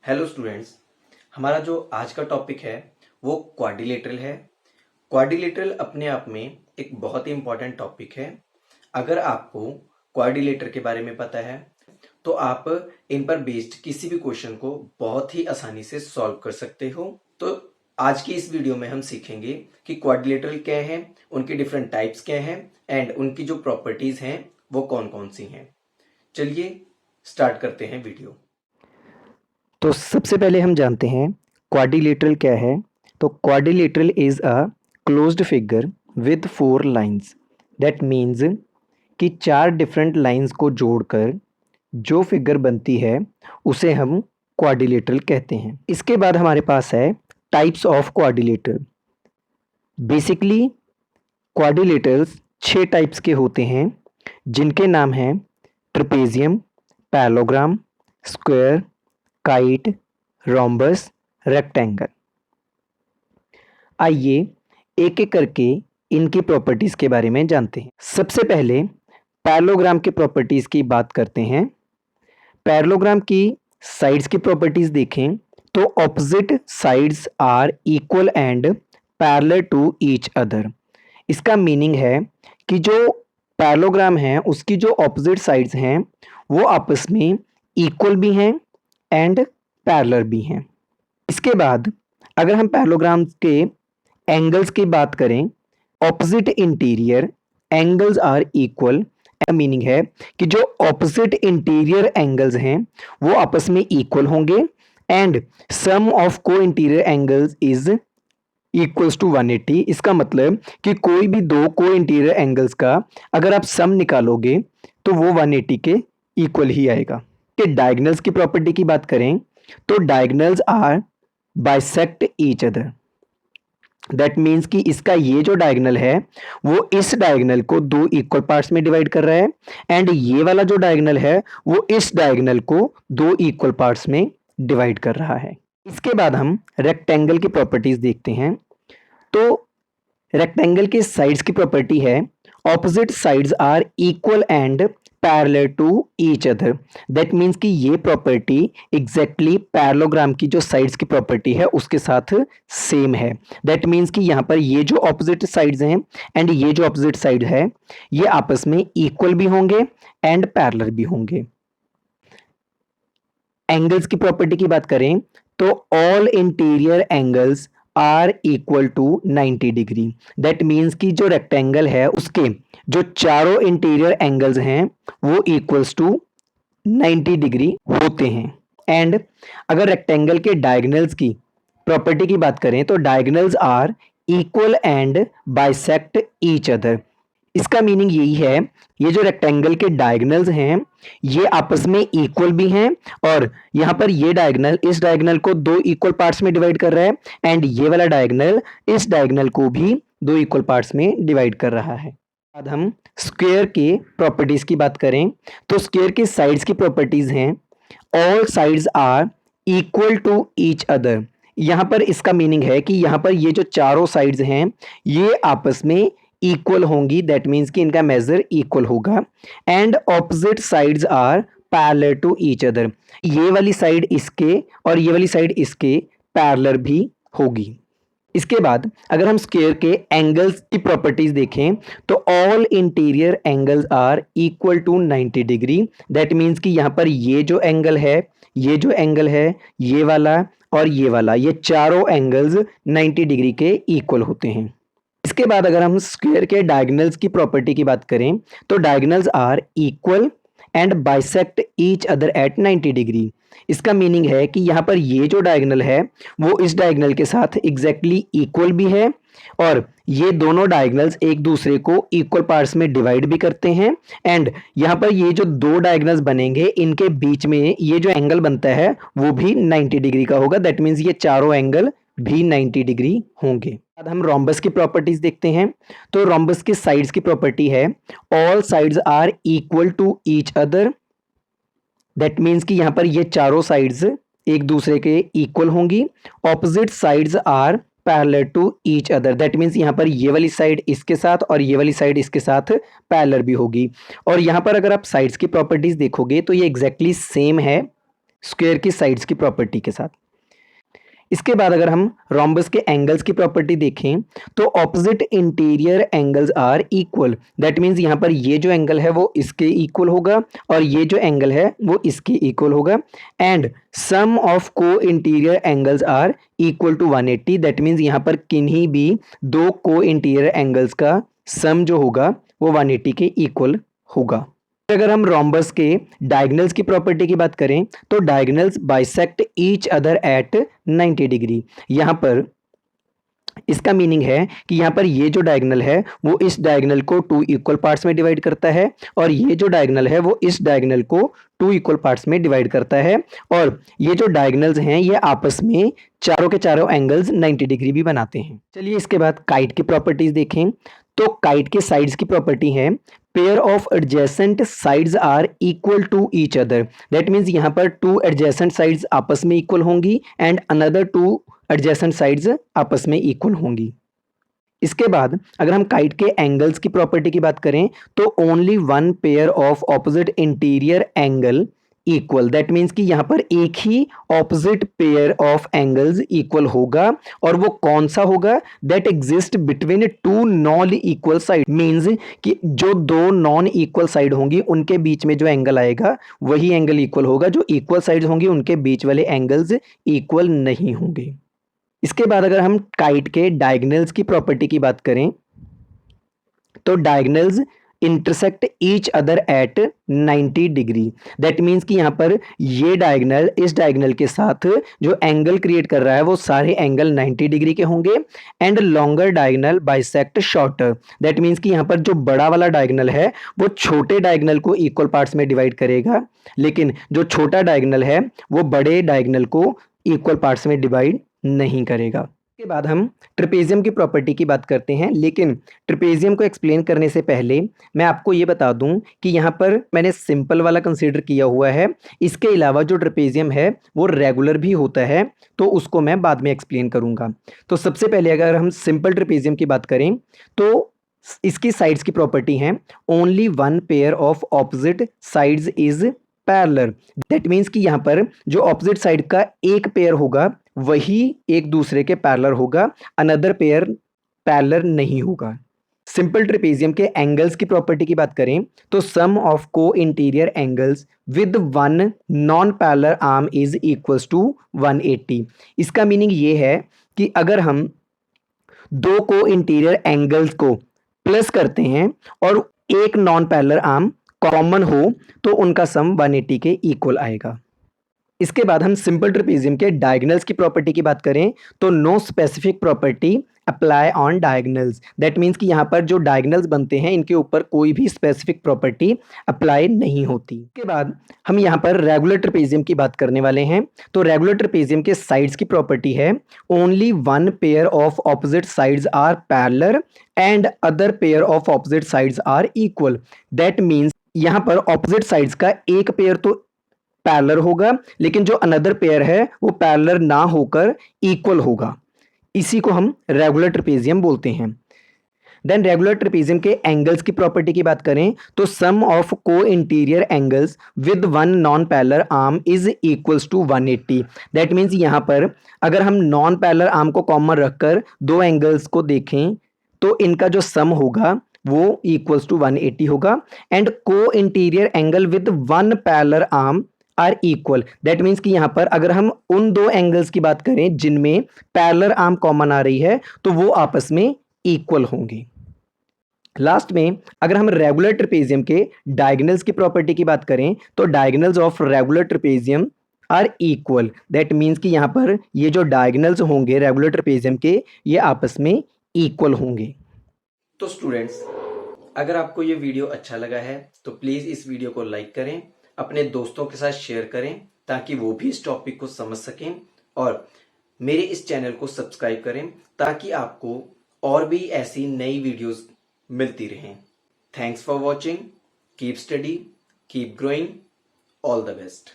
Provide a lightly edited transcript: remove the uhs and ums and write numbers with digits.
Hello students. हमारा जो आज का टॉपिक है वो क्वाड्रिलेटरल है। क्वाड्रिलेटरल अपने आप में एक बहुत ही इम्पोर्टेंट टॉपिक है। अगर आपको क्वाड्रिलेटर के बारे में पता है तो आप इन पर बेस्ड किसी भी क्वेश्चन को बहुत ही आसानी से सॉल्व कर सकते हो। तो आज की इस वीडियो में हम सीखेंगे कि क्वाड्रिलेटरल क्या है, उनके डिफरेंट टाइप्स क्या हैं एंड उनकी जो प्रॉपर्टीज हैं वो कौन कौन सी हैं। चलिए स्टार्ट करते हैं वीडियो। तो सबसे पहले हम जानते हैं क्वाड्रिलेटरल क्या है। तो quadrilateral is a closed figure with 4 lines. That means कि 4 डिफरेंट लाइंस को जोड़कर जो फिगर बनती है उसे हम क्वाड्रिलेटरल कहते हैं। इसके बाद हमारे पास है types of quadrilateral. Basically quadrilaterals 6 types के होते हैं, जिनके नाम हैं trapezium, parallelogram, square, kite, rhombus, rectangle. आइए एक एक करके इनकी प्रॉपर्टीज के बारे में जानते हैं। सबसे पहले पैरेललोग्राम की प्रॉपर्टीज की बात करते हैं। पैरेललोग्राम की साइड्स की प्रॉपर्टीज देखें तो opposite sides are equal and parallel to each other. इसका मीनिंग है कि जो पैरेललोग्राम है उसकी जो ऑपोजिट साइड्स हैं वो आपस में इक्वल भी हैं एंड पैरेलल भी हैं। इसके बाद अगर हम पैरेललोग्राम के एंगल्स की बात करें, opposite interior angles are equal. Meaning है कि जो ऑपोजिट इंटीरियर एंगल्स हैं वो आपस में इक्वल होंगे and sum of co-interior angles is equals to 180। इसका मतलब कि कोई भी दो को इंटीरियर एंगल्स का अगर आप सम निकालोगे तो वो 180 के इक्वल ही आएगा। कि डायगोनल्स की प्रॉपर्टी की बात करें तो diagonals are bisect each other. That means कि इसका ये जो डायगोनल है वो इस डायगोनल को दो इक्वल पार्ट्स में डिवाइड कर रहा है एंड ये वाला जो डायगोनल है वो इस डायगोनल को दो इक्वल पार्ट्स में डिवाइड कर रहा है। इसके बाद हम रेक्टेंगल की प्रॉपर्टीज देखते हैं। तो रेक्टेंगल के साइड्स की प्रॉपर्टी है opposite sides are equal and parallel to each other. That means कि ये प्रॉपर्टी एग्जैक्टली पैरेललोग्राम की जो साइड्स की प्रॉपर्टी है उसके साथ सेम है। दैट मीन्स कि यहाँ पर ये जो ऑपोजिट साइड्स हैं एंड ये जो ऑपोजिट साइड है ये आपस में इक्वल भी होंगे एंड पैरेलल भी होंगे। एंगल्स की प्रॉपर्टी की बात करें तो all interior angles are equal to 90 degree. That means कि जो रेक्टेंगल है उसके जो चारों इंटीरियर एंगल्स हैं वो इक्वल्स टू 90 डिग्री होते हैं। एंड अगर रेक्टेंगल के डायगोनल्स की प्रॉपर्टी की बात करें तो diagonals are equal and bisect each other. इसका मीनिंग यही है, ये जो रेक्टेंगल के डायगोनल्स हैं ये आपस में इक्वल भी हैं और यहाँ पर ये डायगोनल इस डायगोनल को दो इक्वल पार्ट्स में डिवाइड कर रहा है एंड ये वाला डायगोनल इस डायगोनल को भी दो इक्वल पार्ट्स में डिवाइड कर रहा है। बाद हम स्क्वायर के प्रॉपर्टीज की बात करें तो स्क्वायर के साइड्स की प्रॉपर्टीज हैं all sides are equal to each other. यहाँ पर इसका मीनिंग है कि यहाँ पर ये जो चारों साइड्स हैं ये आपस में इक्वल होंगी। दैट मीन्स कि इनका मेजर इक्वल होगा and opposite sides are parallel to each other. ये वाली साइड इसके और ये वाली साइड इसके पैरेलल भी होगी। इसके बाद अगर हम स्क्वायर के एंगल्स की प्रॉपर्टीज देखें तो all interior angles are equal to 90 degree. That means कि यहाँ पर ये जो एंगल है ये जो एंगल है ये वाला और ये वाला ये चारों एंगल्स 90 डिग्री के इक्वल होते हैं। इसके बाद अगर हम स्क्वायर के डायगोनल्स की प्रॉपर्टी की बात करें तो diagonals are equal and bisect each other at 90 degree. इसका मीनिंग है कि यहाँ पर ये जो डायगोनल है वो इस डायगोनल के साथ एग्जैक्टली इक्वल भी है और ये दोनों डायगोनल्स एक दूसरे को इक्वल पार्ट्स में डिवाइड भी करते हैं एंड यहाँ पर ये जो दो डायगोनल्स बनेंगे इनके बीच में ये जो एंगल बनता है वो भी 90 डिग्री का होगा। दैट मीन्स ये चारों एंगल भी 90 डिग्री होंगे। बाद हम रोम्बस की प्रॉपर्टीज देखते हैं। तो रोम्बस की साइड्स की प्रॉपर्टी है all sides are equal to each other. That means कि यहाँ पर ये चारों साइड्स एक दूसरे के इक्वल होंगी। Opposite sides are parallel to each other. That means यहाँ पर ये वाली साइड इसके साथ और ये वाली साइड इसके साथ पैरेलल भी होगी। और यहाँ पर अगर आप साइड्स की प्रॉपर्टीज देखोगे तो ये एग्जैक्टली सेम है स्क्वायर की साइड्स की प्रॉपर्टी के साथ। इसके बाद अगर हम रोम्बस के एंगल्स की प्रॉपर्टी देखें तो opposite interior angles are equal, that means यहाँ पर ये जो एंगल है वो इसके इक्वल होगा और ये जो एंगल है वो इसके इक्वल होगा, and sum of co-interior angles are equal to 180, that means यहाँ पर किन्हीं भी दो को इंटीरियर एंगल्स का सम जो होगा वो 180 के इक्वल होगा। अगर हम रोम्बस के डायगोनल्स की प्रॉपर्टी की बात करें तो diagonals bisect each other at 90 degree. यहाँ पर इसका मीनिंग है कि यहाँ पर ये जो डायगोनल है वो इस डायगोनल को 2 इक्वल पार्ट्स में डिवाइड करता है और ये जो डायगोनल है वो इस डायगोनल को 2 इक्वल पार्ट्स में डिवाइड करता है, और ये जो डायगोनल्स हैं ये आपस में चारों के चारों एंगल्स 90 डिग्री भी बनाते हैं। चलिए इसके बाद काइट की प्रॉपर्टीज देखें तो काइट के साइड्स की प्रॉपर्टी है pair of adjacent sides are equal to each other, that means यहाँ पर 2 एडजेसेंट साइड्स आपस में इक्वल होंगी एंड अनदर 2 एडजेसेंट साइड्स आपस में इक्वल होंगी। इसके बाद अगर हम काइट के एंगल्स की प्रॉपर्टी की बात करें तो only one pair of opposite interior angle equal, that means कि यहाँ पर एक ही opposite pair of angles equal होगा, और वो कौन सा होगा, that exist between 2 non equal side, means कि जो दो नॉन इक्वल साइड होंगी उनके बीच में जो एंगल आएगा वही एंगल इक्वल होगा, जो इक्वल साइड होंगी उनके बीच वाले एंगल्स इक्वल नहीं होंगे। इसके बाद अगर हम काइट के डायगोनल्स की प्रॉपर्टी की बात करें तो diagonals intersect each other at 90 degree, that means कि यहाँ पर ये डायगोनल इस डायगोनल के साथ जो एंगल क्रिएट कर रहा है वो सारे एंगल 90 डिग्री के होंगे, and longer diagonal bisect shorter, that means कि यहाँ पर जो बड़ा वाला डायगोनल है वो छोटे डायगोनल को इक्वल पार्ट्स में डिवाइड करेगा, लेकिन जो छोटा डायगोनल है वो बड़े डायगोनल को इक्वल पार्ट्स में डिवाइड नहीं करेगा। के बाद हम ट्रेपेजियम की प्रॉपर्टी की बात करते हैं, लेकिन ट्रेपेजियम को एक्सप्लेन करने से पहले मैं आपको ये बता दूं कि यहाँ पर मैंने सिंपल वाला कंसीडर किया हुआ है, इसके अलावा जो ट्रेपेजियम है वो रेगुलर भी होता है, तो उसको मैं बाद में एक्सप्लेन करूंगा। तो सबसे पहले अगर हम सिंपल ट्रेपेजियम की बात करें तो इसकी साइड्स की प्रॉपर्टी है only one pair of opposite sides is parallel, that means कि यहाँ पर जो ऑपोजिट साइड का एक पेयर होगा वही एक दूसरे के पैरेलल होगा, अनदर पेयर पैरेलल नहीं होगा। सिंपल ट्रेपेजियम के एंगल्स की प्रॉपर्टी की बात करें तो sum of co-interior angles with one non parallel arm is equals to 180। इसका मीनिंग ये है कि अगर हम दो को इंटीरियर एंगल्स को प्लस करते हैं और एक नॉन पैरेलल आर्म कॉमन हो तो उनका सम 180 के इक्वल आएगा। इसके बाद हम सिंपल ट्रेपेजियम के डायगोनल्स की प्रॉपर्टी की बात करें तो no specific property apply on diagonals, that means कि यहाँ पर जो डायगोनल्स बनते हैं इनके ऊपर कोई भी स्पेसिफिक प्रॉपर्टी अप्लाई नहीं होती। इसके बाद हम यहाँ पर रेगुलर ट्रेपेजियम की बात करने वाले हैं, तो रेगुलर ट्रेपेजियम के साइड्स की प्रॉपर्टी है only one pair of opposite sides are parallel and other pair of opposite sides are equal, that means यहाँ पर ऑपोजिट साइड्स का एक पेयर तो पैरेलल होगा लेकिन जो अनदर पेयर है वो पैरेलल ना होकर इक्वल होगा, इसी को हम रेगुलर ट्रेपेजियम बोलते हैं। देन रेगुलर ट्रेपेजियम के एंगल्स की प्रॉपर्टी की बात करें तो sum of co-interior angles with one non parallel arm is equals to 180, that means यहाँ पर अगर हम नॉन पैरेलल आर्म को कॉमन रखकर दो एंगल्स को देखें तो इनका जो सम होगा वो इक्वल्स टू 180 होगा, and co-interior angle with one parallel arm are equal, that means कि यहाँ पर अगर हम उन दो एंगल्स की बात करें जिनमें पैरेलल आर्म कॉमन आ रही है तो वो आपस में इक्वल होंगे। लास्ट में अगर हम रेगुलर ट्रेपेजियम के डायगोनल्स की प्रॉपर्टी की बात करें तो diagonals of regular trapezium are equal, that means कि यहाँ पर ये जो डायगोनल्स होंगे रेगुलर ट्रेपेजियम के ये आपस में इक्वल होंगे। तो स्टूडेंट्स, अगर आपको ये वीडियो अच्छा लगा है तो प्लीज़ इस वीडियो को लाइक करें, अपने दोस्तों के साथ शेयर करें ताकि वो भी इस टॉपिक को समझ सकें, और मेरे इस चैनल को सब्सक्राइब करें ताकि आपको और भी ऐसी नई वीडियोस मिलती रहें। Thanks for watching, keep study, keep growing, all the best.